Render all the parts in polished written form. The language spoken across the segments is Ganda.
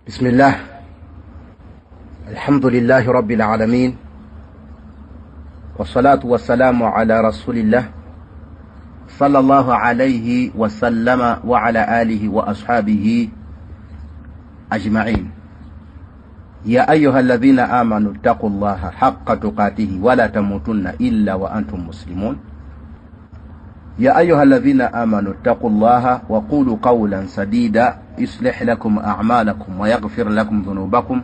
بسم الله الحمد لله رب العالمين والصلاة والسلام على رسول الله صلى الله عليه وسلم وعلى آله وأصحابه أجمعين. يا أيها الذين آمنوا اتقوا الله حق تقاته ولا تموتن إلا وأنتم مسلمون. يا أيها الذين آمنوا اتقوا الله وقولوا قولا سديدا يصلح لكم أعمالكم ويغفر لكم ذنوبكم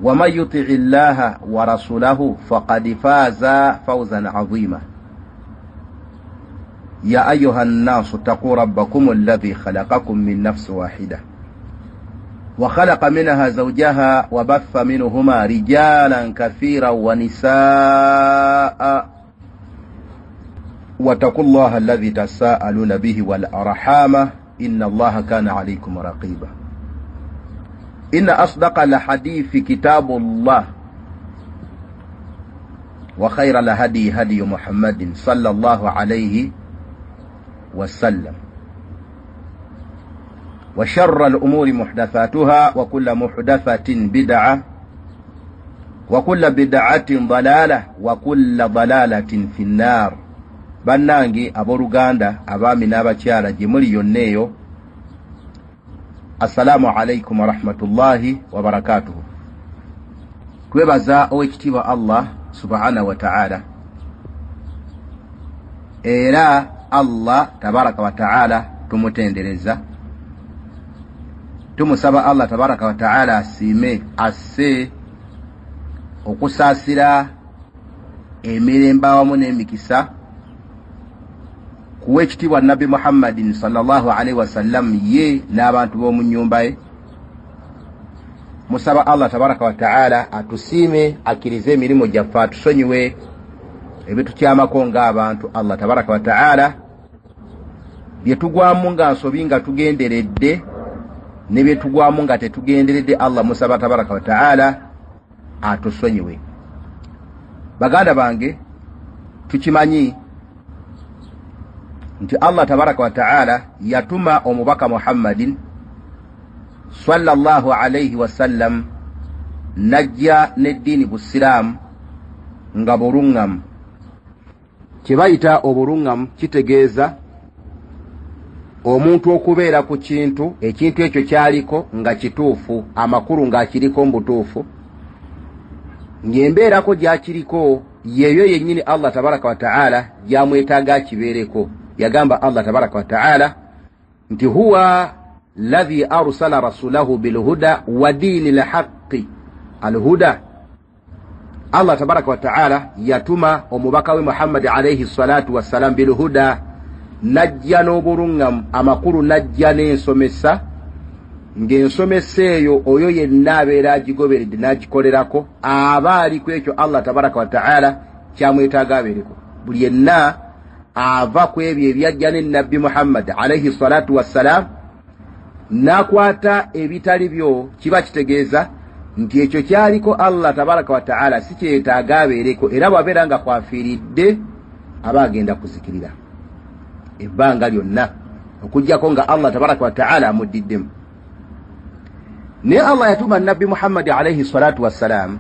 ومن يطع الله ورسوله فقد فاز فوزا عظيما. يا أيها الناس اتقوا ربكم الذي خلقكم من نفس واحدة وخلق منها زوجها وبث منهما رجالا كثيرا ونساء واتقوا الله الذي تساءلون به والأرحام إن الله كان عليكم رقيبا. إن أصدق الحديث كتاب الله وخير الهدي هدي محمد صلى الله عليه وسلم وشر الأمور محدثاتها وكل محدثة بدعة وكل بدعة ضلالة وكل ضلالة في النار. Bannange aboluganda abaami n'abakyala gye muli yonna eyo, assalamu alaikum warahmatullahi wabarakatuhu. Twebaza owekitiibwa Allah subhanahu wa ta'ala, era Allah tabaraka wa ta'ala tumutendereza, tumusaba Allah tabaraka wa ta'ala asiime asse okusaasira emirembe awamu n'emikisa kuwa ekitiibwa Nabbi Muhammadin sallallahu alaihi wasallam ye n'abantu b'omu nnyumba ye. Musaba Allah tabaraka wa ta'ala atusiime akkirize emirimu gyaffe, atusonyiwe ebitukyamako ng'abantu. Allah tabaraka wa ta'ala bye tugwamu nga nsobi nga tugenderedde ne bye tugwamu nga tetugenderedde, Allah musaba tabaraka wa ta'ala atusonyiwe. Baganda bange, tukimanyi nti Allah tabaraka wa ta'ala yatuma omubaka Muhammadin sallallahu alayhi wasallam najja n'eddiini Busiraamu nga bulungamu. Kye bayita obulungamu kitegeeza omuntu okubeera ku kintu, ekintu ekyo kyaliko nga kituufu, amakulu ng'akiriko mu butuufu, ng'embeerako gy'akiriko yeeyo yennyini Allah tabaraka wa ta'ala gy'amwetaaga akibeereko. Yagamba Allah tabaraka wa ta'ala nti huwa ladhi arsala rasulahu bilhuda wa dinil haqqi. Alhuda, Allah tabaraka wa ta'ala yatuma omubaka we Muhammad alayhi salatu wassalam bilhuda, najja n'obulungamu, amakulu najja n'ensomesa, ng'ensomesa eyo oyo yenna abeera agigoberedde n'agikolerako aba aliko ekyo Allah tabaraka wa ta'ala kyamwetaaga abeereko. Buli yenna ava ku ebyo ebyajja ne Nabbi Muhammad alayhi salatu wassalam n'akwata ebitali byo, kiba kitegeeza nti ekyo kyaliko Allah tabaraka wa ta'ala si kyetaaga abeereko, era bw'abeera nga kwafiiridde aba agenda kuzikirira ebbanga lyonna okuggyako nga Allah tabaraka wa ta'ala amuddiddemu. Naye Allah yatuma Nabbi Muhammad alayhi salatu wassalam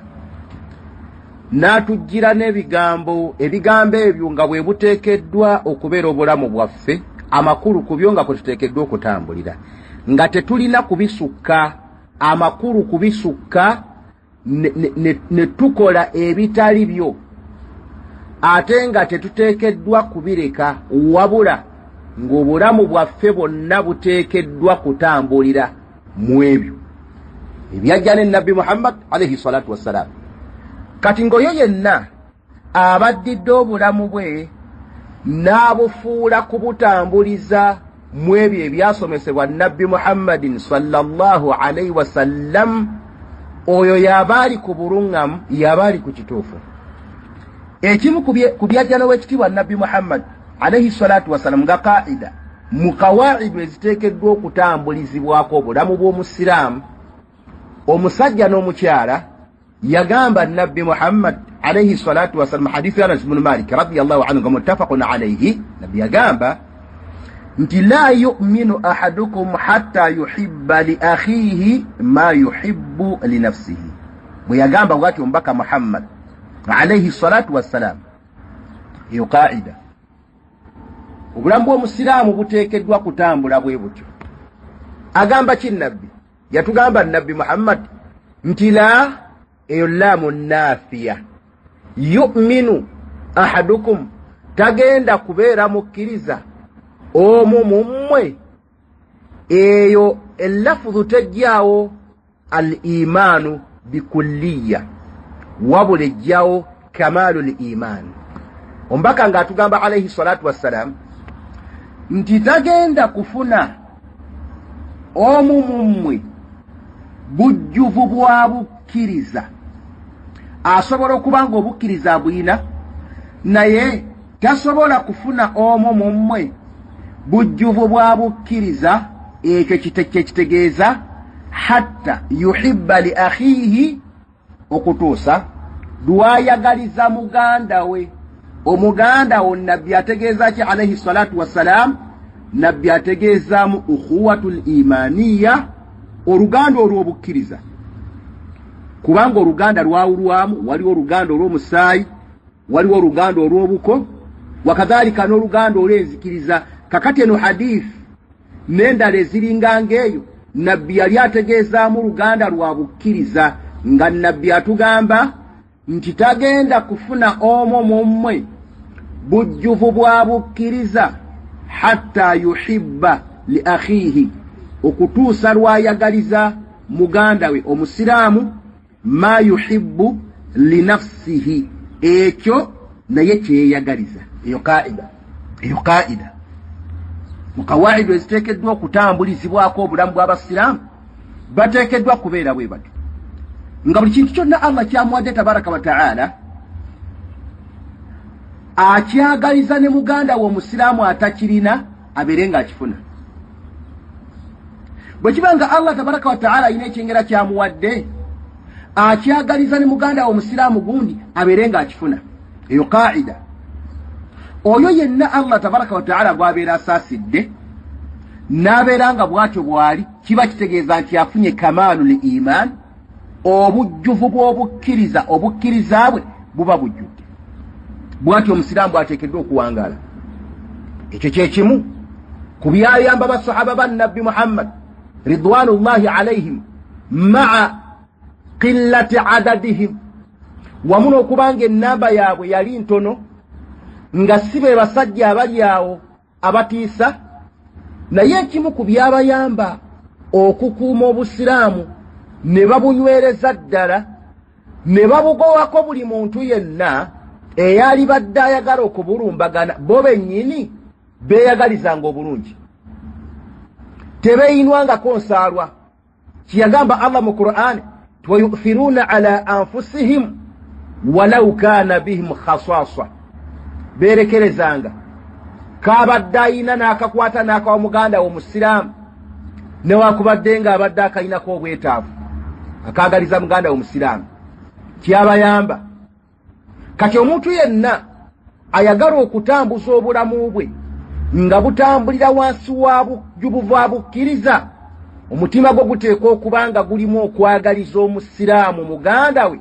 n'atujjira n'ebigambo, ebigambo ebyo nga bwe buteekeddwa okubeera obulamu bwaffe, amakulu ku byo nga kwe tuteekeddwa okutambulira, nga tetulina kubisukka, amakulu kubisukka ne tukola ebitali byo, ate nga tetuteekeddwa kubireka, wabula ng'obulamu bwaffe bwonna buteekeddwa kutambulira mu ebyo ebyajja ne Nabbi Muhammad alayhi salatu wassalam. Kati ng'oyo yenna abaddidde obulamu bwe n'abufuula kubutambuliza mu ebyo ebyasomesebwa Nabbi Muhammadin sallallahu alayhi wasallam, oyo y'aba ali ku bulungamu, y'aba ali ku kituufu. Ekimu ku byajja n'owekitiibwa Nabbi Muhammad alayhi salatu wassalam nga qaida mu kawaidu eziteekeddwa okutambulizibwako obulamu bw'omusiraamu, omusajja n'omukyala, yagamba Nabbi Muhammad alayhi salatu wasallam, hadithu ya Anas ibn Malik radiyallahu anhu muttafaqun alayhi, Nabbi yagamba nti la yu'minu ahadukum hatta yuhibba li akhihi ma yuhibbu li nafsihi. Bwe yagamba bwati omubaka Muhammad alayhi salatu wassalam, eyo qaida. Obulamu bw'omusiraamu buteekeddwa kutambula bwe butyo. Agamba ki nabbi? Yatugamba nabbi Muhammad nti la, eyo laamu nafiya. Yu'minu ahadukum, tagenda kubeera mukkiriza omu mummwe. Eyo ellafudhu tejjaawo al-imaanu bikulliya, wabula ejjaawo kamalul iman. Ombaka ng'atugamba alayhi salatu wassalam nti tagenda kufuna omu mummwe bujjuvu bwa bukkiriza. Asobola okuba nga obukkiriza bwina, naye tasobola kufuna omu mummwe bujjuvu bwa bukkiriza. Ekyo kitegeeza hatta yuhibba li akhihi, okutuusa lwayagaliza muganda we. Omuganda wo nabbi ategeeza ki alayhi salatu wassalam? Nabbi ategeezaamu ukhuwatul imaniya, oluganda olw'obukkiriza. Kubanga oluganda lwawulwamu, waliwo oluganda olw'omusaayi, waliwo oluganda olw'obuko, wakadhalika n'oluganda olw'enzikiriza. Kakati eno hadith n'endala eziringanga eyo, nabbi yali ategeezaamu oluganda lwa bukkiriza, nga nabbi atugamba nti tagenda kufuna omu mummwe bujjuvu bwa bukkiriza hatta yuhibba li akhihi, okutuusa lwayagaliza muganda we omusiraamu ma yuhibbu li nafsihi, ekyo naye kyeyagaliza. Eyo qaida mu kawaidu eziteekeddwa okutambulizibwako obulamu bw'abasiraamu, bateekeddwa kubeera bwe batyo, nga buli kintu kyonna Allah kyamuwadde tabaraka wa ta'ala akyagaliza ne muganda we omusiraamu atakirina abeere ng'akifuna. Bwe kiba nga Allah tabaraka wa ta'ala alina ekyengera kyamuwadde, akyagaliza ne muganda we omusiraamu gundi abeere ng'akifuna. Eyo qaida. Oyo yenna Allah tabaraka wa ta'ala bw'abeera asaasidde n'abeera nga bw'atyo bw'ali, kiba kitegeeza nti afunye kamalul iman, obujjuvu bw'obukkiriza, obukkiriza bwe buba bujjudde. Bw'atyo omusiraamu bw'ateekeddwa okuwangaala. Ekyo kye kimu ku byayamba basahaba ba nabbi Muhammad ridwanullahi alayhim ma'a qillati adadihim, wamu n'okubanga ennamba yaabwe yali ntono, nga si be basajja abali awo abatiisa, naye ekimu ku byabayamba okukuuma obusiraamu ne babunywereza ddala, ne babugowako buli muntu yenna eyali badde ayagala okubulumbagana, bo bennyini beeyagalizanga obulungi, tebeeyinwangako nsaalwa. Kiyagamba Allah mu Qur'an, wayu'thiruna ala anfusihim walau kana bihim khasasa, beerekerezanga kabadde ayina n'akakwata n'akawa muganda we omusiraamu, newakubadde nga abadde akayinako obwetaavu, akaagaliza muganda we omusiraamu, kyabayamba. Kati omuntu yenna ayagala okutambuza obulamu bwe nga butambulira wansi wa bujjuvu bwa bukkiriza, omutima gwe guteekwa okuba nga gulimu okwagaliza omusiraamu muganda we,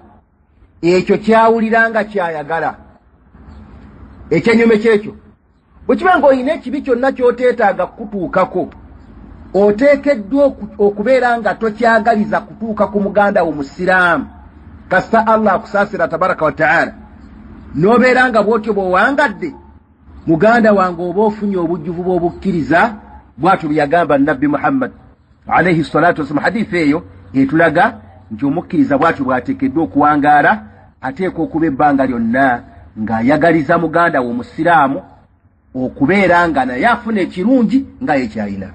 ekyo kyawuliranga kyayagala. Ekyenyume kyekyo bwe kiba ng'olina ekibi kyonna ky'oteetaaga kutuukako, oteekeddwa okubeera nga tokyagaliza kutuuka ku muganda wo musiraamu, kasita Allah akusaasira tabaraka wa ta'ala, n'obeera nga bw'otyo bw'owangadde, muganda wange oba ofunye obujjuvu bw'obukkiriza. Bw'atyo byagamba nabbi Muhammad alayhi salatu wassalam. Hadithi eyo etulaga nti omukkiriza bw'atyo bw'ateekeddwa okuwangaala, ateekwa okuba ebbanga lyonna ng'ayagaliza muganda we omusiraamu okubeera nga naye afuna ekirungi nga ye kyalina.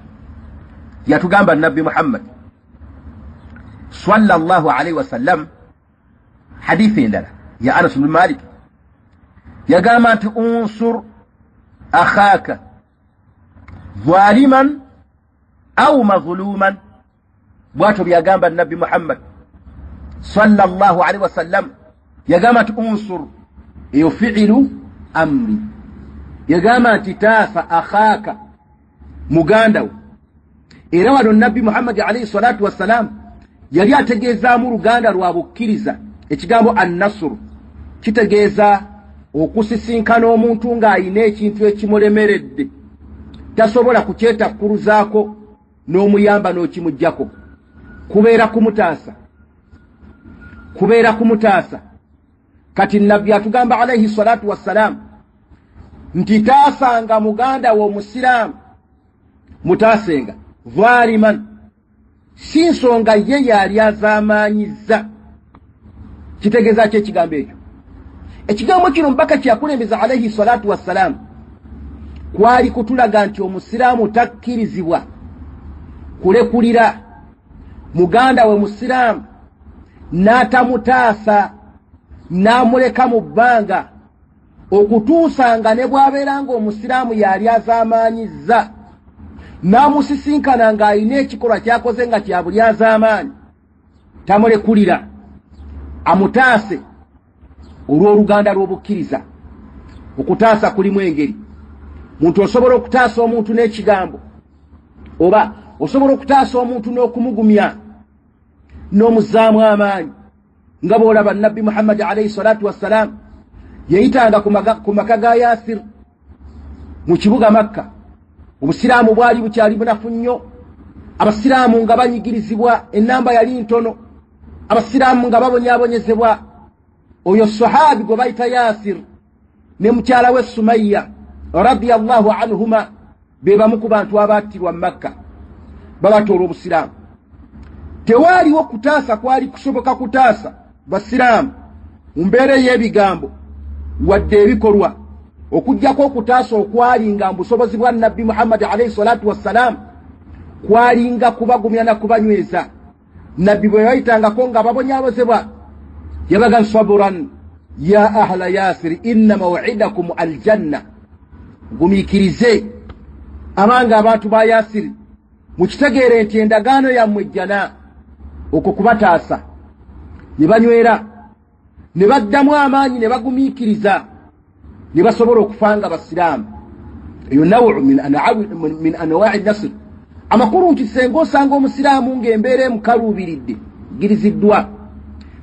Yatugamba nabbi Muhammad sallallahu alayhi wasallam hadithi endala ya Anas bin Malik, yagamba nti unsur akhaka zaliman au mazluman. Bw'atyo byagamba nabbi Muhammad sallallahu alayhi wasallam, yagamba nti unsur, eyo fi'ilu amri, yagamba nti taasa akhaka, muganda we. Era wano Nabbi Muhammad alayhi salatu wassalam yali ategeezaamu luganda lwa bukkiriza. Ekigambo an-nasr kitegeeza okusisinkana omuntu ng'ayina ekintu ekimulemeredde, tasobola kukyetakkuluzaako n'omuyamba n'okimuggyako. Kubeera kumutaasa. Kati Nabbi atugamba alayhi salatu wassalam nti taasanga muganda wo omusiraamu, mutaasenga zaliman, si nsonga ye yali azaamaanyizza. Kitegeeza ki ekigambo ekyo? Ekigambo kino mbaka kyakulembeza alayhi salatu wassalam kwali kutulaga nti omusiraamu takkirizibwa kulekulira muganda we musiraamu n'atamutaasa n'amuleka mu bbanga okutuusanga ne bw'abeeranga omusiraamu yali azaamaanyizza n'amusisinkana ng'alina ekikolwa kyakoze nga kya buli azaamaanyi, tamulekulira, amutaase olw'oluganda lw'obukkiriza. Okutaasa kulimu engeri. Muntu osobola okutaasa omuntu n'ekigambo, oba osobola okutaasa omuntu n'okumugumya n'omuzaamu amaanyi, nga bw'olaba Nabbi Muhammad alayhi salatu wassalam yayitanga ku maka ga Yasir mu kibuga Makka. Obusiraamu bwali bukyali bunafu nnyo, abasiraamu nga banyigirizibwa, ennamba yali ntono, abasiraamu nga babonyaabonyezebwa. Oyo sahabi gwe bayita Yasir ne mukyala we Sumayya radiyallahu anhuma be bamu ku bantu abattirwa mu Makka, babatoola obusiraamu. Tewaaliwo kutaasa kwali kusoboka kutaasa basiraamu mu mbeera y'ebigambo wadde ebikolwa, okuggyako okutaasa okwalinga mu busobozi bwa Nabbi Muhammad alayhi salatu wassalam kwalinga kubagumya na kubanyweza. Nabbi bwe yayitangako nga babonyaabozebwa yabaga saburan ya ahla Yasir inna maw'idakum aljanna, gumiikirize amanga abantu ba Yasiri mukitegeere nti endagaano yammwe jjana. Okwo kubataasa, ne banywera, ne baddamu amaanyi, ne bagumiikiriza, ne basobola okufanga basiraamu. Eyo nawu min anwa'i nasr. Amakulu nti senga osanga omusiraamu ng'embeera emukaluubiridde, giriziddwa.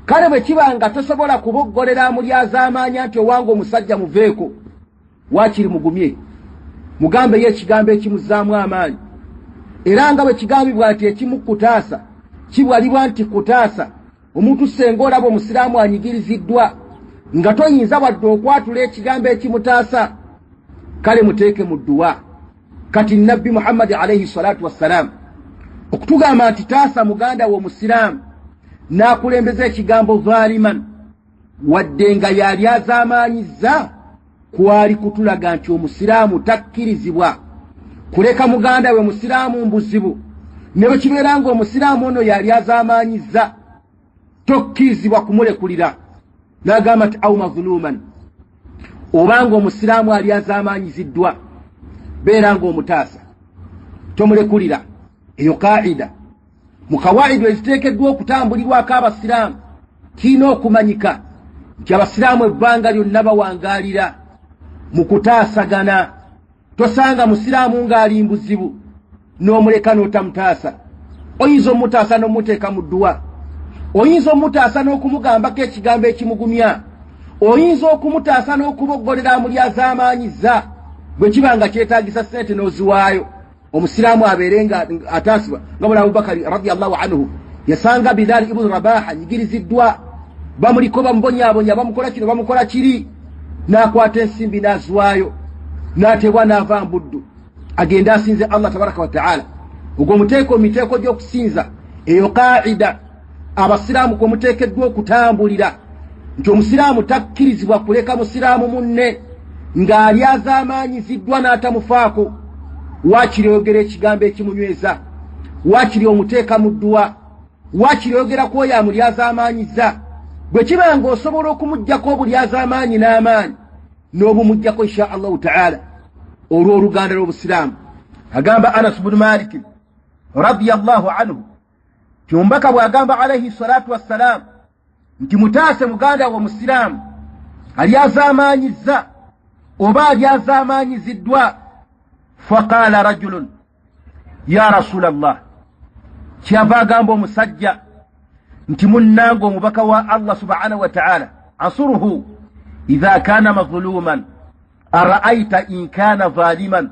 Kale bwe kiba nga tosobola kuboggolera muli azaamaanya nti owange omusajja muveeko, waakiri mugumye, mugambe ye ekigambo ekimuzaamu amaanyi. Era nga bwe kigambibwa nti ekimukutaasa kibwalibwa nti kutaasa, omuntu senga olaba omusiraamu anyigiriziddwa nga toyinza wadde okwatula ekigambo ekimutaasa, kale muteeke mu dduwa. Kati Nabbi Muhammad alayhi salatu wassalam okutugamba nti taasa muganda wo omusiraamu n'akulembeza ekigambo zaliman wadde nga yali azaamaanyizza, kwali kutulaga nti omusiraamu takkirizibwa kuleka muganda we musiraamu mbuzibu. Ne bwe kibeera nga omusiraamu ono yali azaamaanyizza, tokkirizibwa kumulekulira. N'agamba nti aw mazuluman, obanga omusiraamu ali azaamaanyiziddwa, beera nga omutaasa, tomulekulira. Eyo kaida mu kawaidu eziteekeddwa okutambulirwako abasiraamu. Kiina okumanyika nti abasiraamu ebbanga lyonna bawangaalira mu kutaasagana. Tosanga musiraamu ng'ali mbuzibu n'omuleka n'otamutaasa. Oyinza omutaasa n'omuteeka mu dduwa, oyinza omutaasa n'okumugambako ekigambo ekimugumya, oyinza okumutaasa n'okuboggolera muli azaamaanyizza. Bwe kiba nga kyetaagisa ssente n'oziwaayo, omusiraamu abeere nga ataasibwa. Nga bwe Abubakari radiyallahu anhu yasanga Bilal ibn Rabah anyigiriziddwa, bamuliko bamubonyaabonya, bamukola kino bamukola kiri, n'akwata ensimbi n'aziwaayo, n'atebwa n'ava mbuddu agenda asinze Allah tabaraka wa ta'ala. Ogwo muteeko miteeko gy'okusinza. Eyo kaida abasiraamu kwe muteekeddwa okutambulira, nti omusiraamu takkirizibwa kuleka musiraamu munne ng'ali azaamaanyiziddwa n'atamufaako. Waakiri oyogera ekigambo ekimunyweza, waakiri omuteeka mu dduwa, waakiri oyogera ku oyo amuli azaamaanyizza. Bwe kiba nga osobola okumuggyako obuli azaamaanyi n'amaanyi, n'obumuggyako insha Allahu ta'ala olw'oluganda lw'obusiraamu. Agamba Anas bin Malik radiyallahu anhu ti omubaka bw'agamba alayhi salatu wassalam nti mutaase muganda wo musiraamu ali azaamaanyizza oba ali azaamaanyiziddwa. Faqala rajulun, ya Rasulallah kyava agamba omusajja nti munnange omubaka wa Allah subhanahu wa ta'ala ansuruhu idha kana mazluman ara'aita in kana zaliman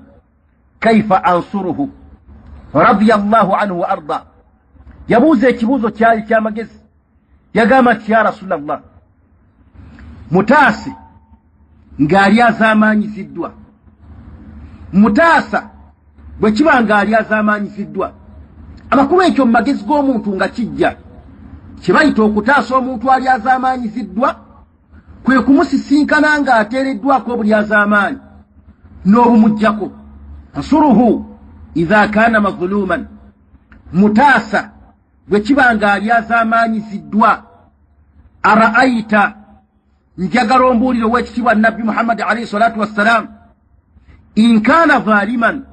kaifa ansuruhu radiyallahu anhu wa arda. Yabuuza ekibuuzo kyali kyamagezi yagamba nti ya Rasulallah mutaasi ng'ali azaamaanyiziddwa, mutaasa bwe kiba ng'ali azaamaanyiziddwa, amakulu ekyo mu magezi g'omuntu nga kijja kye bayita okutaasa omuntu ali azaamaanyiziddwa kwe kumusisinkana ng'ateereddwako buli azaamaanyi n'obumuggyako. ansuruhu idha kana mazluman, mutaasa bwe kiba ng'ali azaamaanyiziddwa. ara'aita, njagala ombuulire ow'ekitiibwa Nabbi Muhammad alayhi salatu wassalam, in kana zaliman,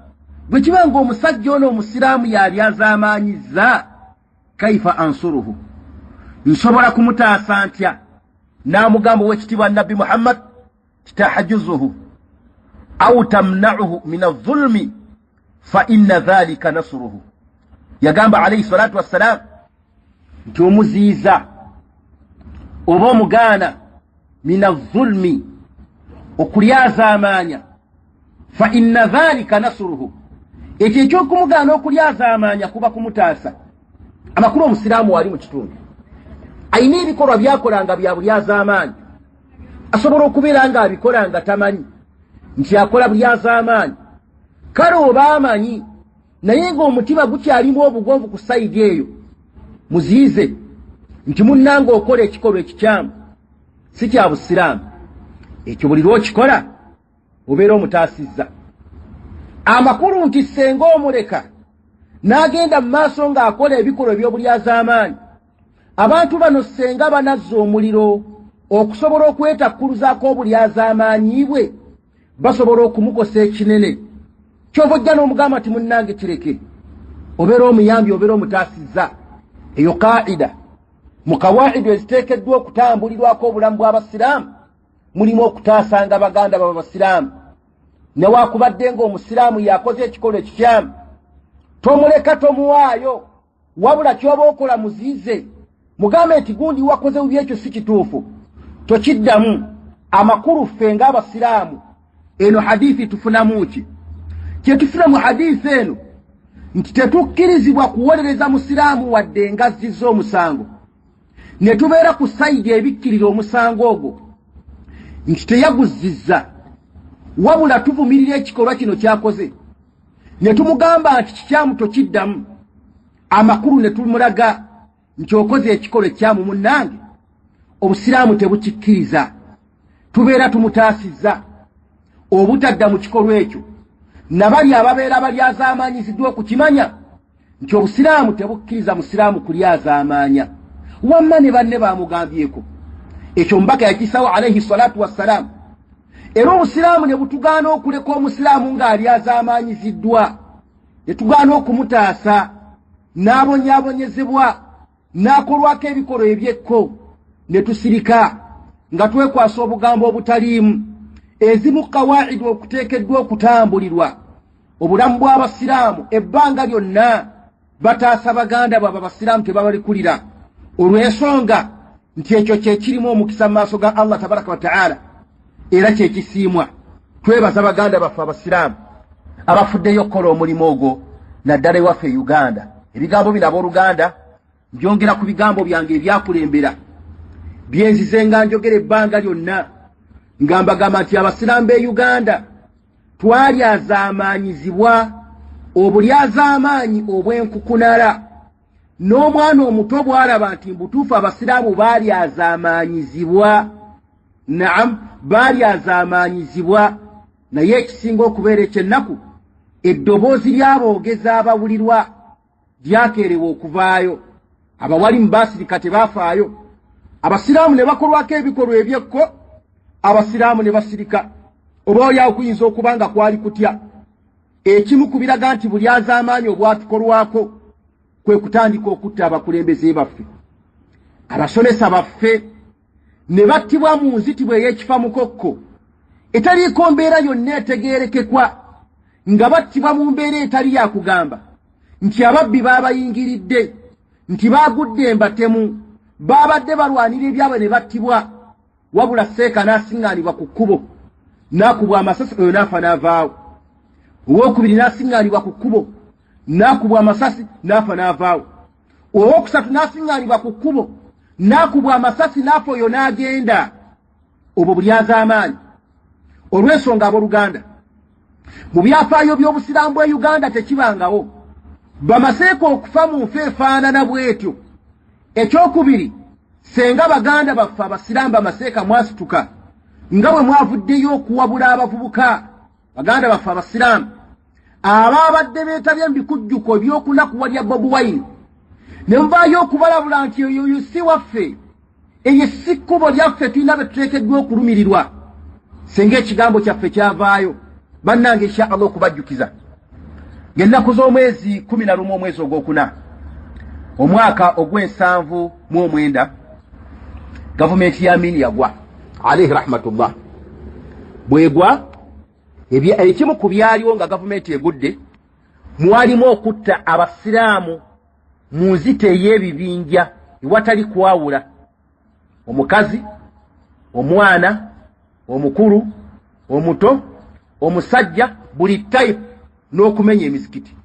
bwe kiba ng'omusajja ono omusiraamu yali azaamaanyizza, kaifa ansuruhu, nsobola kumutaasa ntya? N'amugamba ow'ekitiibwa Nabbi Muhammad, tahajjuzuhu au tamna'uhu min adh-dhulmi fa inna dhalika nasruhu. Yagamba alayhi salatu wassalam nti omuziiza oba omugaana min adh-dhulmi, okulyazaamaanya, fa inna dhalika nasruhu, ekyo eky'okumugaana okulyazaamaanya kuba kumutaasa. Amakulu omusiraamu wali mu kitundu ayina ebikolwa byakolanga bya bulyazaamaanyi, asobola okubeera ng'abikola nga tamanyi nti akola bulyazaamaanyi. Kale oba amanyi naye ng'omutima gukyalimu obugonvu ku sayidi eyo, muziize nti munnanga okola ekikolwa ekikyamu si kya busiraamu, ekyo buli lw'okikola obeera omutaasizza. Amakulu nti senga omuleka n'agenda mu maaso ng'akola ebikolwa eby'obulyazaamaanyi, abantu bano senga banazza omuliro okusobola okwetakkuluzaako obulyazaamaanyi bwe, basobola okumukosa ekinene. Kyova ojja n'omugamba nti munnange kireke, obeera omuyambi, obeera omutaasizza. Eyo qaida mu kawaidu eziteekeddwa okutambulirwako obulamu bw'abasiraamu mulimu okutaasanga baganda b'abasiraamu. Newakubadde ng'omusiraamu yakoze ekikolwa ekikyamu, tomuleka tomuwaayo, wabula ky'oba okola muziize, mugambe nti gundi wakoze bubi, ekyo si kituufu, tokiddamu. Amakulu ffe ng'abasiraamu eno hadithi tufunamu ki? Kye tufuna mu hadithi eno nti tetukkirizibwa kuwolereza musiraamu wadde ng'azzizza omusango, ne tubeera ku sayidi ebikkirira omusango ogwo nti teyaguzzizza, wabula tuvumirira ekikolwa kino kyakoze, ne tumugamba nti kikyamu tokiddamu. Amakulu ne tumulaga nti okoze ekikolwa ekyamu munnange, obusiraamu tebukikkiriza, tubeera tumutaasizza obutadda mu kikolwa ekyo. Nabali ababeera balyazaamaanyiziddwa okukimanya nti obusiraamu tebukkiriza musiraamu kulyazaamaanya, wamma ne banne bamugambyeko. Ekyo mbaka yakisawo alayhi salatu wassalamu. Era obusiraamu ne butugaana okuleka omusiraamu ng'alyazaamaanyiziddwa, ne tugaana okumutaasa, n'abonyaabonyezebwa, n'akolwako ebikolwa ebyekko, ne tusirika nga twekwasa obugambo obutaliimu. Ezimu kawaidu okuteekeddwa okutambulirwa obulamu bw'abasiraamu ebbanga lyonna, bataasa baganda baabwe abasiraamu tebabalikulira, olw'ensonga nti ekyo kye kirimu omukisa mu maaso ga Allah tabaraka wa ta'ala, era kye kisiimwa. Twebaza baganda baffe abasiraamu abafuddeyo okukola omulimu ogwo, naddala ewaffe e Uganda. Ebigambo bino ab'Oluganda byongera ku bigambo byange ebyakulembera byenzize nga njogera ebbanga lyonna, nga mbagamba nti abasiraamu b'e Uganda twalyazaamaanyizibwa obulyazaamaanyi obw'enkukunala, n'omwana omuto bw'alaba nti mbutuufu abasiraamu balyazaamaanyizibwa. Naam, balyazaamaanyizibwa, naye ekisinga okubeera ekyennaku eddoboozi ly'aboogezi abawulirwa lyakeerewa okuvaayo. Abawalimu baasirika tebaafaayo, abasiraamu ne bakolwako ebikolwa ebyekko, abasiraamu ne basirika. Oba olyawo kuyinza okuba nga kwali kutya. Ekimu ku biraga nti bulyazaamaanyi obwatukolwako kwe kutandika okutta abakulembeze baffe, abasomesa baffe, ne battibwa mu nzitibwa ey'ekifa mukokko etaliiko mbeera yonna etegeerekekwa, nga battibwa mu mbeera etali yakugamba nti ababbi babayingiridde, nti bagudde embatemu, babadde balwanira ebyabwe ne battibwa, wabula Seeka n'asiŋŋaanibwa ku kkubo n'akubwa amasasi, oyo n'afa n'avaawo. Owookubiri n'asiŋŋaanibwa ku kkubo n'akubwa amasasi n'afa n'avaawo. Owookusatu n'asiŋŋaanibwa ku kkubo n'akubwa amasasi n'afa, oyo n'agenda. Obwo bulyazaamaanyi. Olw'ensonga abooluganda, mu byafaayo by'obusiraamu bwa Uganda tekibangawo. Bamaseeka okufa mu nfa efaanana bw'etyo. Ekyokubiri, senga baganda baffe abasiraamu bamaseeka mwasituka nga bwe mwavuddeyo okuwabula abavubuka baganda baffe abasiraamu abaabadde beetabye mu bikujjuko eby'okunakuwalya Bobi Wine, ne muvaayo okubalabula nti oyo si waffe, eyo si kkubo lyaffe, tulina be tuteekeddwa okulumirirwa. Senga ekigambo kyaffe kyavaayo, bannange insha Allah okubajjukiza ng'ennaku z'omwezi 11 omwezi ogwokuna omwaka ogw'79 gavumenti ya Amin yagwa alayhi rahmatullah. Bwegwa ekimu ku byaliwo nga gavumenti egudde, mwalimu okutta abasiraamu mu nzita ey'ebibinja ewatali kwawula, omukazi, omwana, omukulu, omuto, omusajja, buli type, n'okumenya emizikiti.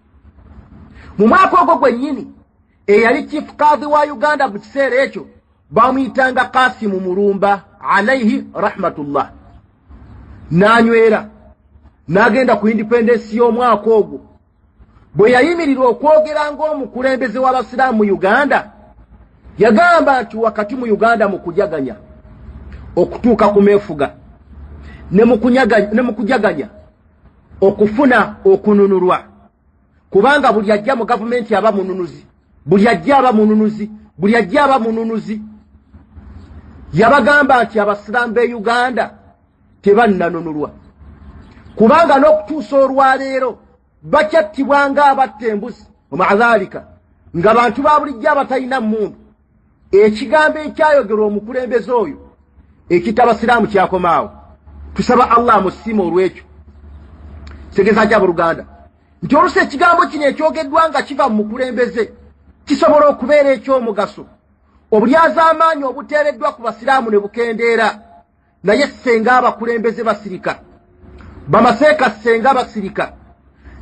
Mu mwaka ogwo gwennyini eyali chief kadhi wa Uganda mu kiseera ekyo bamuyitanga Kasimu Mulumba alayhi rahmatullah, n'anywera n'agenda ku independence y'omwaka ogwo. Bwe yayimirira okwogera ng'omukulembeze w'abasiraamu mu Uganda, yagamba nti wakati mu Uganda mu kujaganya okutuuka ku meefuga ne mu kujaganya okufuna okununulwa, kubanga buli ajja mu gavumenti aba mununuzi, buli ajja aba mununuzi, buli ajja aba mununuzi. Yabagamba nti abasiraamu b'e Uganda tebannanunulwa, kubanga n'okutuusa olwaleero bakyattibwa ng'abatta embuzi. Omaadhalika nga bantu ba bulijjo abatalina mmundu. Ekigambo ekyayogerwa omukulembeze oyo ekitabasiraamu kyakomaawo. Tusaba Allah musiima olw'ekyo. Segeza kya Buluganda nti oluusi ekigambo kino ekyogeddwa nga kiva mu mukulembeze kisobola okubeera eky'omugaso. Obulyazaamaanyi obuteereddwa ku basiraamu ne bukendeera, naye senga abakulembeze basirika, bamaseeka senga basirika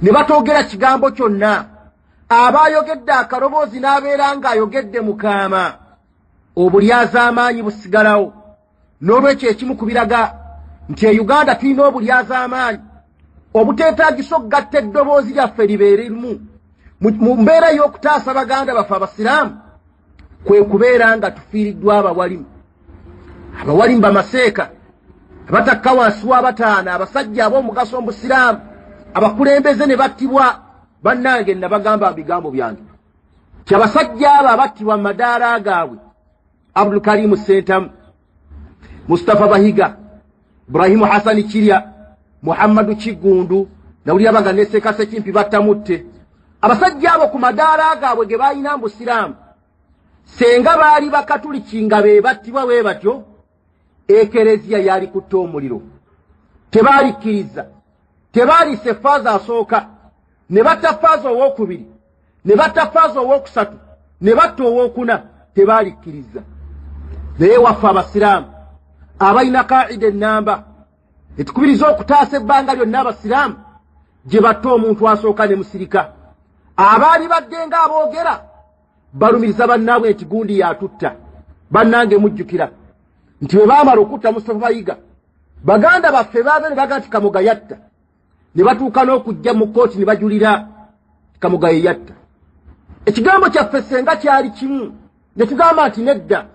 ne batoogera kigambo kyonna, abaayogedde akaloboozi n'abeera ng'ayogedde mukaama, obulyazaamaanyi busigalawo. N'olwekyo ekimu ku biraga nti e Uganda tulina obulyazaamaanyi obuteetaagisa okugatta eddoboozi lyaffe libeere limu mu mbeera y'okutaasa baganda baffe abasiraamu, kwe kubeera nga tufiiriddwa abawalimu. Abawalimu bamaseeka abatakka wansi w'abataana, abasajja ab'omugaso mu busiraamu, abakulembeze ne battibwa. Bannange nabagamba mu bigambo byange ti abasajja abo abattibwa mu madaala gaabwe: Abdul Karimu Sentamu, Mustafa Bahiga, Ibrahimu Hasani Kirya, Muhammadu Kigundu, nawulira banga ne Seeka Sekimpi battamutte. Abasajja abo ku madaala gaabwe ge balina mu busiraamu, senga baali bakatuliki nga be battibwa bwe batyo, ekereziya yali kutta omuliro. Tebaalikkiriza, tebaaliise faaza asooka, ne batta faaza owookubiri, ne batta faaza owookusatu, ne batta owookuna. Tebaalikkiriza. Naye waffe abasiraamu abalina kaida ennamba etukubiriza okutaasa ebbanga lyonna abasiraamu gye batta omuntu asooka ne musirika. Abaali badde ng'aboogera balumiriza bannaabwe nti gundi yatutta. Bannange mujjukira nti bwe baamala okutta Mustafa Bayiga, baganda baffe baabe ne baga nti Kamoga yatta, ne batuuka n'okujja mu kkooti ne bajulira Kamoga ye yatta. Ekigambo kyaffe senga kyali kimu, ne tugamba nti nedda,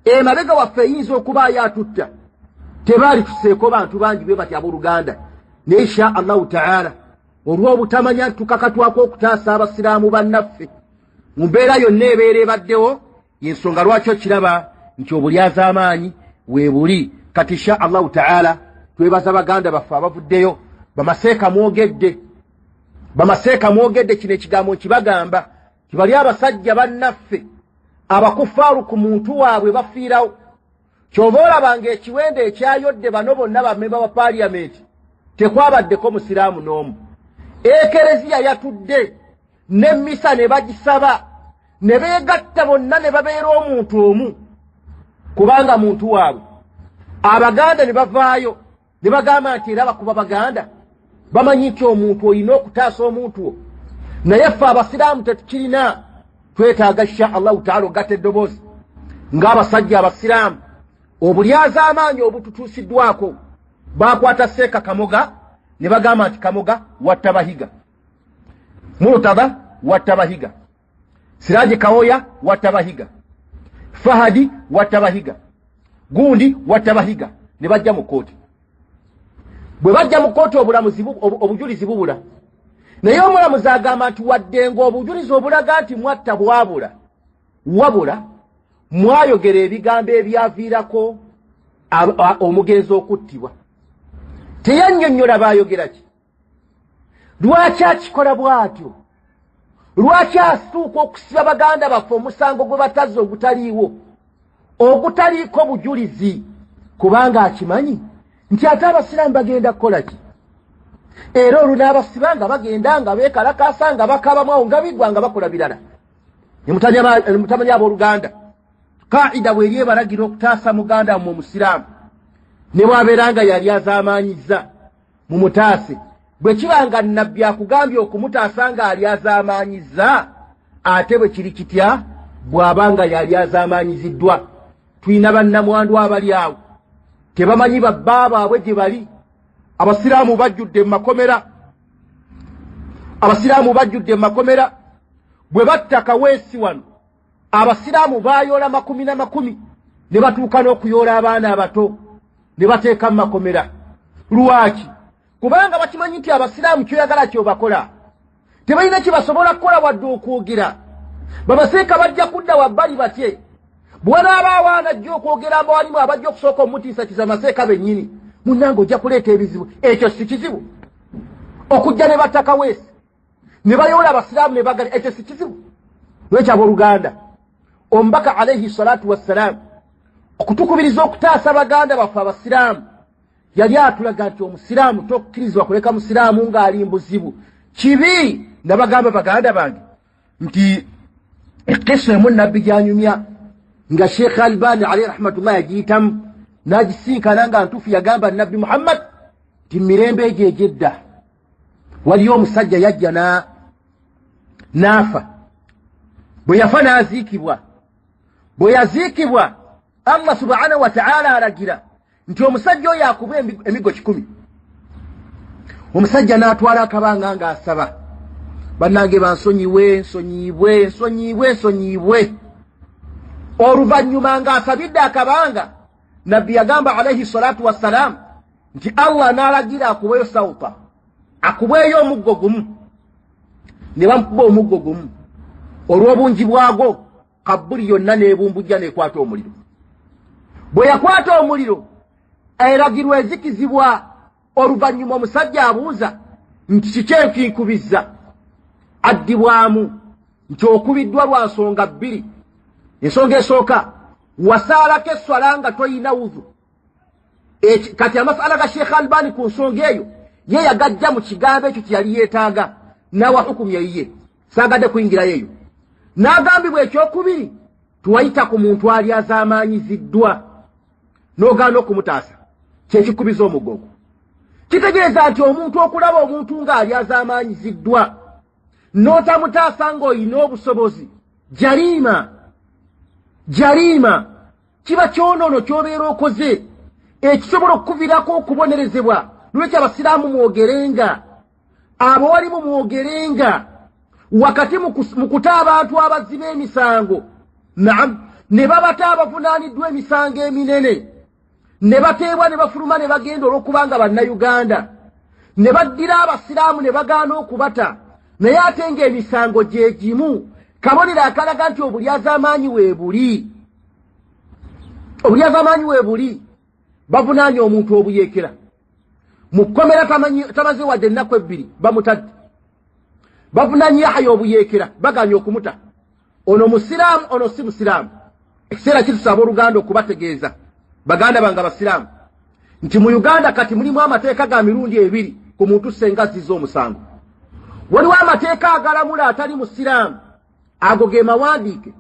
emabega waffe eyinza okuba yatutta. Tebaali tuseeko bantu bangi bwe bati abooluganda. Ne insha Allahu ta'ala olw'obutamanya tukakatwako okutaasa abasiraamu bannaffe mu mbeera yonna ebeera ebaddewo, y'ensonga lwaki okiraba nti obulyazaamaanyi weebuli. Kati insha Allahu ta'ala twebaza baganda baffe abavuddeyo. Bamaseeka mwogedde, bamaseeka mwogedde, kino ekigambo nkibagamba kibali abasajja bannaffe abakufaaru ku muntu waabwe bafiirawo. Kyova olabanga ekiwende ekyayodde bano bonna bammemba ba paaliyamenti tekwabaddeko musiraamu n'omu. Ekereziya yatudde n'emmisa ne bagisaba ne beegatta bonna ne babeera omuntu omu kubanga muntu waabwe. Abaganda ne bavaayo ne bagamba nti era bakuba baganda bamanyi nti omuntu olina okutaasa omuntu wo, naye ffe abasiraamu tetukirina. Twetaaga insha allahu taala ogatta eddoboozi ng'abasajja abasiraamu obulyaza amaanyi obututuusiddwako. Bakwata Seeka Kamoga ne bagamba nti Kamoga watta Bahiga, Murtada watta Bahiga, Siraje Kawoya watta Bahiga, Fahadi watta Bahiga, Gundi watta Bahiga. Ne bajja mu kooti. Bwe bajja mu kooti obujulizi bubula, naye omulamuzi agamba nti wadde ng'obujulizi obulaga nti mwatta bwabula, wabula mwayogera ebigambo ebyaviirako omugenzi okuttibwa. Teyannyonnyola baayogera ki, lwaki akikola bw'atyo, lwaki asituuka okusiba baganda baffe omusango gwe batazze ogutaliiwo, ogutaliiko bujulizi, kubanga akimanyi nti ate abasiraamu bagenda kukola ki. Era olwo n'abasiba nga bagenda nga beekalakaasa nga bakabamu awo nga biggwa nga bakola birala. Ne mutamanya abooluganda, kaida bw'eri ebalagira okutaasa muganda mu omusiraamu ne bw'abeera nga yali azaamaanyizza mu mutaase. Bwe kiba nga nnabbi akugambye okumutaasa nga ali azaamaanyizza, ate bwe kiri kitya bw'aba nga yali azaamaanyiziddwa. Tulina bannamwandu abali awo tebamanyi babba baabwe gye bali. Abasiraamu bajjudde mu makomera, abasiraamu bajjudde mu makomera. Bwe batta Kaweesi wano, abasiraamu baayoola makumi na makumi ne batuuka n'okuyoola abaana abato ne bateeka mu makomera. Lwaki? Kubanga bakimanyi nti abasiraamu kyoyagala kyobakola tebalina kibasobola kukola wadde okwogera. Babaseeka bajja kudda wabbali batye. Bw'anaaba awaana ajja okwogera abawalimu abajja okusooka omutiisa kiza maseeka bennyini, munnange ojja kuleeta ebizibu. Ekyo si kizibu. Okujja ne batta Kaweesi ne bayoola abasiraamu ne bagala, ekyo si kizibu. Lwekyo abooluganda, omubaka alayhi salatu wassalaamu okutukubiriza okutaasa baganda baffe abasiraamu yali atulaga nti omusiraamu tokkirizibwa kuleka musiraamu ng'ali mbuzibu. Kibi. Nabagamba baganda bange nti ekisa emu nabbi gyanyumya nga Sheikh Albani alayhi rahmatullah yagiyitamu n'agisinkana nga ntuufu, yagamba Nabbi Muhammad nti mirembe egyo egyedda waliyo omusajja yajja n'afa. Bwe yafa n'aziikibwa. Bwe yaziikibwa, Allah subhanahu wa ta'ala alagira nti omusajja oyo akuba emigo 100. Omusajja n'atwala akabanga ng'asaba, bannange bansonyiwe, nsonyiibwe, nsonyiibwe, nsonyiibwe. Oluvannyuma ng'asabidde akabanga, nabbi yagamba alayhi salatu wassalam nti Allah n'alagira akubeyo sawuta, akubeyo omuggo gumu. Ne bamukuba omuggo gumu. Olw'obungi bwagwo Kabuli yonna n'ebumbujja n'ekwata omuliro. Bwe yakwata omuliro, eragirwa ezikizibwa. Oluvannyuma omusajja abuuza nti kiki enkinkubizza? Addibwamu nti okubiddwa lwa nsonga 2. Ensonga esooka, wasaalako esswala nga toyina wuzu. Kati amasala ga Sheikh Albani ku nsonga eyo ye yagajja mu kigambo ekyo kye yali yeetaaga n'awa hukumu yiye, saagadde kuyingirayo eyo. N'agambibwa ekyokubiri, tuwayita ku muntu ali azaamaanyiziddwa n'ogaana okumutaasa, kyekikubiza omugogo. Kitegeeza nti omuntu okulaba omuntu ng'ali azaamaanyiziddwa n'otamutaasa ng'olina obusobozi, jaliima. Jaliima kiba kyonoono ky'obeera okoze ekisobola okukuviirako okubonerezebwa. Lwekyo abasiraamu mwogerenga, abawalimu mwogerenga wakati mu kuta abantu abazzi b'emisango. Naam, ne babata abavunaaniddwa emisango eminene, ne bateebwa ne bafuluma ne bagenda olw'okubanga bannayuganda, ne baddira abasiraamu ne bagaana okubata, naye ate ng'emisango gye gimu. Kabonero akalaga nti obulyazaamaanyi weebuli. Obulyazaamaanyi weebuli. Bavunaanye omuntu obuyeekera. Mu kkomera tamaze wadde ennaku 2 bamutadde. Bavunaanye Yahya obuyeekera, baganye okumuta. Ono musiraamu, ono si musiraamu. Ekiseera kitusaba oluganda okubategeeza baganda bange abasiraamu nti mu Uganda kati mulimu amateeka ga mirundi 2 ku muntu senga azizza omusango. waliwo amateeka agalamula atali musiraamu ago ge mawandiike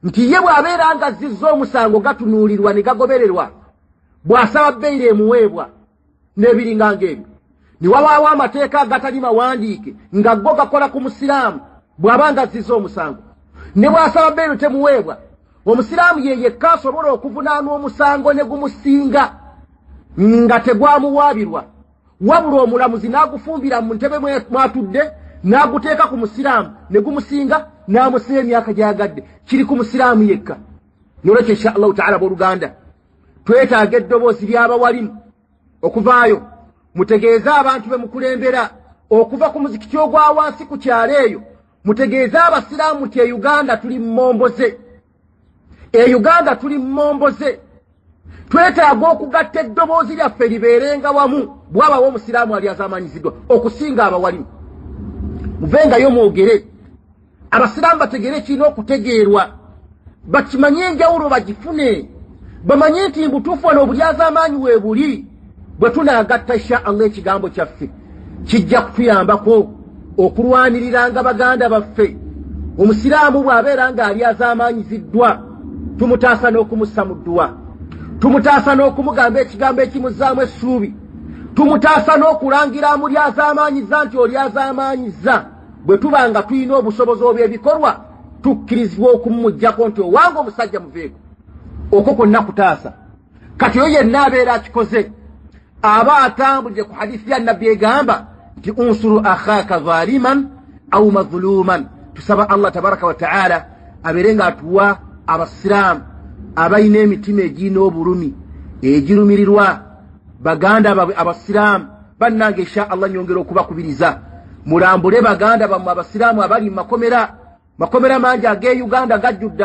nti ye bw'abeera nga azzizza omusango gatunuulirwa ne gagobererwa bw'asaba bbeera emuweebwa n'ebiringa ng'ebyo ne wabaawo amateeka agatali mawandiike nga go gakola ku musiraamu bw'aba nga azzizza omusango ne bw'asaba bbeera temuweebwa omusiraamu ye yekka asobola okuvunaanwa omusango ne gumusinga nga tegwamuwaabirwa wabula omulamuzi n'agufumbira mu ntebe mwatudde n'aguteeka ku musiraamu ne gumusinga n'amusiba emyaka gy'agadde kiri ku musiraamu yekka nolwekyo insha allahu taala booluganda twetaaga eddoboozi ly'abawalimu okuvaayo mutegeeze abantu be mukulembera okuva ku muzikiti ogwa wansi ku kyalo eyo mutegeeze abasiraamu nti e Uganda tuli mmomboze Uganda tuli mmomboze twetaaga okugatta eddoboozi lyaffe libeerenga wamu bw'abawo omusiraamu ali azaamanyiziddwa okusinga abawalimu muvengayo mwogere abasiraamu bategere ekirina okutegeerwa bakimanye enjawulo bagifune bamanye nti mbutuufu wano obulyazaamaanyi weebuli bwe tunaagatta insha allah ekigambo kyaffe kijja kutuyambako okulwaniriranga baganda baffe omusiraamu bw'abeera nga ali azaamaanyiziddwa tumutaasa n'okumussa mu dduwa tumutaasa n'okumugamba ekigambo ekimuzzaamu essuubi tumutaasa n'okulangira amuli azaamaanyiza nti oli azaamaanyiza bwe tuba nga tulina obusobozi obw'ebikolwa tukkirizibwa okumujjako nti owange omusajja muveeko okwo kwonna kutaasa kati oyo yenna abeera akikoze aba atambulire ku hadisi ya nabbi egamba nti unsuru akhaaka zaliman au mazuluman tusaba allah tabaraka wa taala abeere nga atuwa abasiraamu abalina emitima egirina obulumi egirumirirwa baganda babwe abasiraamu bannange insha allah nyongera okubakubiriza mulambule baganda bammwe abasiraamu abali mu makomera mangi ag'e Uganda gajjudde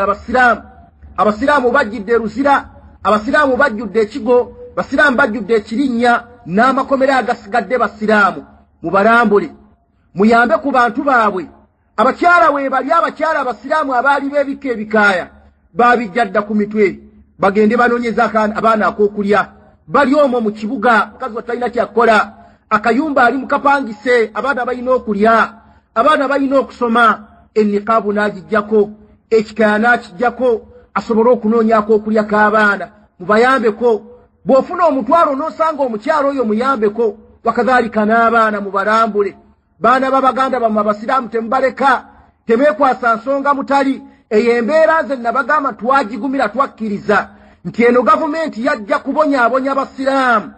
abasiraamu bajjudde Ruzira, abasiraamu bajjudde Ekigo, abasiraamu bajjudde Ekirinnya n'amakomera agasigadde basiraamu mubalambule muyambe ku bantu baabwe abakyala weebali abakyala abasiraamu abaali b'ebika ebikaaya babijjadda ku mitwe bagende banoonyeza abaana ak'okulya bali omwo mu kibuga mukazi watalina kyakola akayumba ali mukapangise abaana balina okulya abaana balina okusoma enniqaabu n'agijjako ekikaaya n'akijjako asobole okunoonyako okulya k'abaana mubayambeko bw'ofuna omutwalo n'osanga omukyalo oyo muyambeko wakadhalika n'abaana mubalambule baana babaganda bammwe abasiraamu temubaleka temwekwasa nsonga mutali eyo embeera nze nabagamba twagigumira twakkiriza nti eno gavumenti yajja kubonyaabonya abasiraamu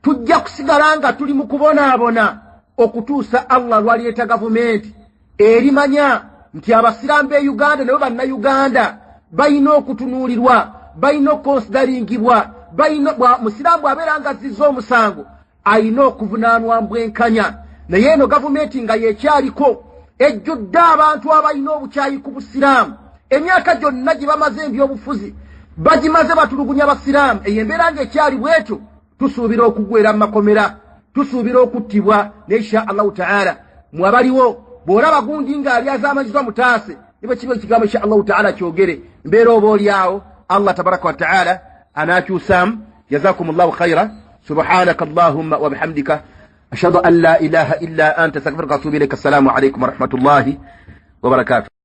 tujja kusigala nga tuli mu kubonaabona okutuusa allah lwaleeta gavumenti erimanya nti abasiraamu b'e Uganda nabo bannayuganda balina okutunuulirwa balina okukonsidaringibwa musiraamu bw'abeera nga azzizza omusango alina okuvunaanwa mbwenkanya naye eno gavumenti nga yekyaliko ejjudde abantu abalina obukyayi ku busiraamu emyaka gyonna gye bamaze ebyobufuzi bagimaze batulugunya basiraamu eyo embeera nga ekyali bwetyo tusuubira okuggwera mu makomera tusuubira okuttibwa ne insha allahu taala mwabaliwo bw'olaba gundi ng'ali azaamanyizibwa mutaase niba kiba ekigambo insha allahu taala kyogere mbeera oba oliawo allah tabaraka wa taala anaakyusaamu jazakum llahu khaira subhanaka allahumma wa bihamdika ashhadu an la ilaha illa anta astaghfiruka wa atubu ilayka assalamu alaykum wa rahmatullahi wa barakatuh